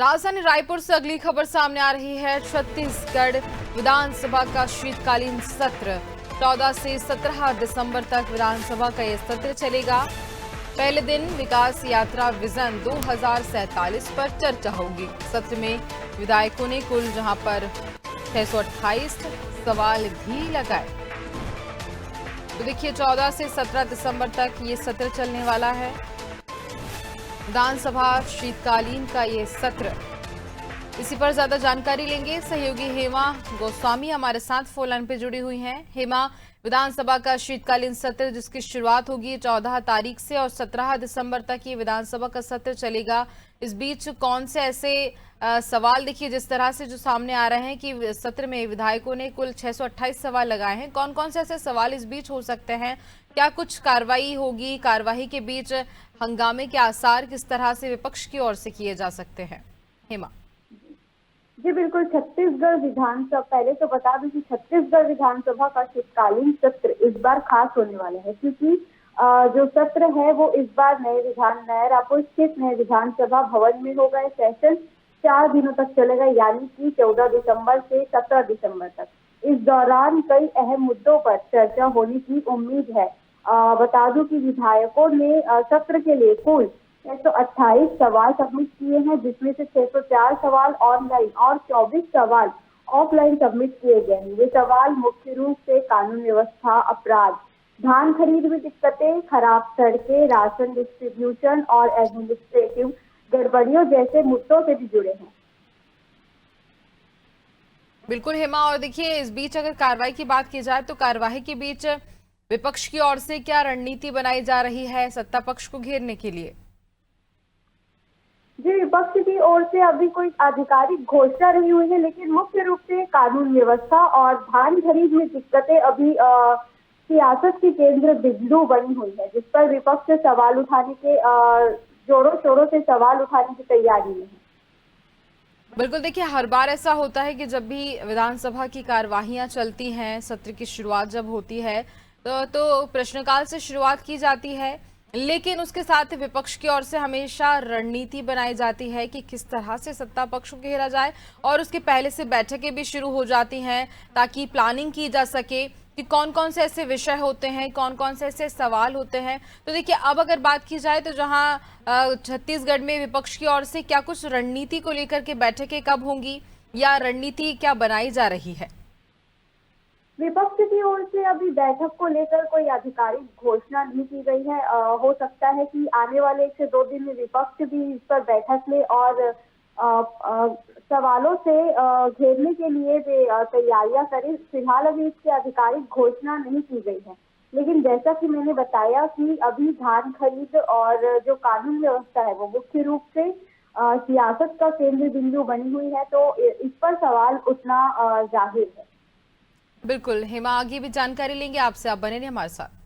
राजधानी रायपुर से अगली खबर सामने आ रही है। छत्तीसगढ़ विधानसभा का शीतकालीन सत्र 14 से 17 दिसंबर तक विधानसभा का यह सत्र चलेगा। पहले दिन विकास यात्रा विजन 2047 पर चर्चा होगी। सत्र में विधायकों ने कुल जहां पर 628 सवाल भी लगाए। तो देखिए 14 से 17 दिसंबर तक ये सत्र चलने वाला है। विधानसभा शीतकालीन का ये सत्र, इसी पर ज्यादा जानकारी लेंगे। सहयोगी हेमा गोस्वामी हमारे साथ फोन लाइन पे जुड़ी हुई हैं। हेमा, विधानसभा का शीतकालीन सत्र जिसकी शुरुआत होगी 14 तारीख से और 17 दिसंबर तक ये विधानसभा का सत्र चलेगा। इस बीच कौन से ऐसे सवाल, देखिए जिस तरह से जो सामने आ रहे हैं कि सत्र में विधायकों ने कुल 628 सवाल लगाए हैं, कौन कौन से ऐसे सवाल इस बीच हो सकते हैं? क्या कुछ कार्रवाई होगी? कार्रवाई के बीच हंगामे के आसार किस तरह से विपक्ष की ओर से किए जा सकते हैं? हेमा जी बिल्कुल, छत्तीसगढ़ विधानसभा, पहले तो बता दूं कि छत्तीसगढ़ विधानसभा का शीतकालीन सत्र इस बार खास होने वाला है, क्योंकि जो सत्र है वो इस बार नए रायपुर स्थित नए विधानसभा भवन में होगा। सेशन 4 दिनों तक चलेगा, यानी कि 14 दिसंबर से 17 दिसंबर तक। इस दौरान कई अहम मुद्दों पर चर्चा होने की उम्मीद है। बता दूं कि विधायकों ने सत्र के लिए कुल 128 सवाल सबमिट किए हैं, जिसमें से 604 सवाल ऑनलाइन और 24 सवाल ऑफलाइन सबमिट किए गए हैं। ये सवाल मुख्य रूप से कानून व्यवस्था, अपराध, धान खरीद में दिक्कतें, खराब सड़कें, राशन डिस्ट्रीब्यूशन और एडमिनिस्ट्रेटिव गड़बड़ियों जैसे मुद्दों से भी जुड़े हैं। बिल्कुल हेमा, और देखिए इस बीच अगर कार्रवाई की बात की जाए तो कार्रवाई के बीच विपक्ष की ओर से क्या रणनीति बनाई जा रही है सत्ता पक्ष को घेरने के लिए? जी, विपक्ष की ओर से अभी कोई आधिकारिक घोषणा नहीं हुई है, लेकिन मुख्य रूप से कानून व्यवस्था और धान खरीद में दिक्कतें अभी सियासत की केंद्र बिंदु बनी हुई है, जिस पर विपक्ष सवाल उठाने के जोरों शोरों से सवाल उठाने की तैयारी में है। बिल्कुल, देखिए हर बार ऐसा होता है कि जब भी विधानसभा की कार्यवाहियां चलती हैं, सत्र की शुरुआत जब होती है तो प्रश्नकाल से शुरुआत की जाती है, लेकिन उसके साथ विपक्ष की ओर से हमेशा रणनीति बनाई जाती है कि किस तरह से सत्ता पक्ष को घेरा जाए, और उसके पहले से बैठकें भी शुरू हो जाती हैं ताकि प्लानिंग की जा सके कि कौन कौन से ऐसे विषय होते हैं, कौन कौन से ऐसे सवाल होते हैं। तो देखिए अब अगर बात की जाए तो जहां छत्तीसगढ़ में विपक्ष की ओर से क्या कुछ रणनीति को लेकर के बैठकें कब होंगी या रणनीति क्या बनाई जा रही है? विपक्ष की ओर से अभी बैठक को लेकर कोई आधिकारिक घोषणा नहीं की गई है। हो सकता है कि आने वाले 1 से 2 दिन में विपक्ष भी इस पर बैठक ले और सवालों से घेरने के लिए वे तैयारियां करें। फिलहाल अभी इसकी आधिकारिक घोषणा नहीं की गई है, लेकिन जैसा कि मैंने बताया कि अभी धान खरीद और जो कानून व्यवस्था है वो मुख्य रूप से सियासत का केंद्र बिंदु बनी हुई है, तो इस पर सवाल उठना जाहिर है। बिल्कुल हेमा, आगे भी जानकारी लेंगे आपसे, आप बने रहिए हमारे साथ।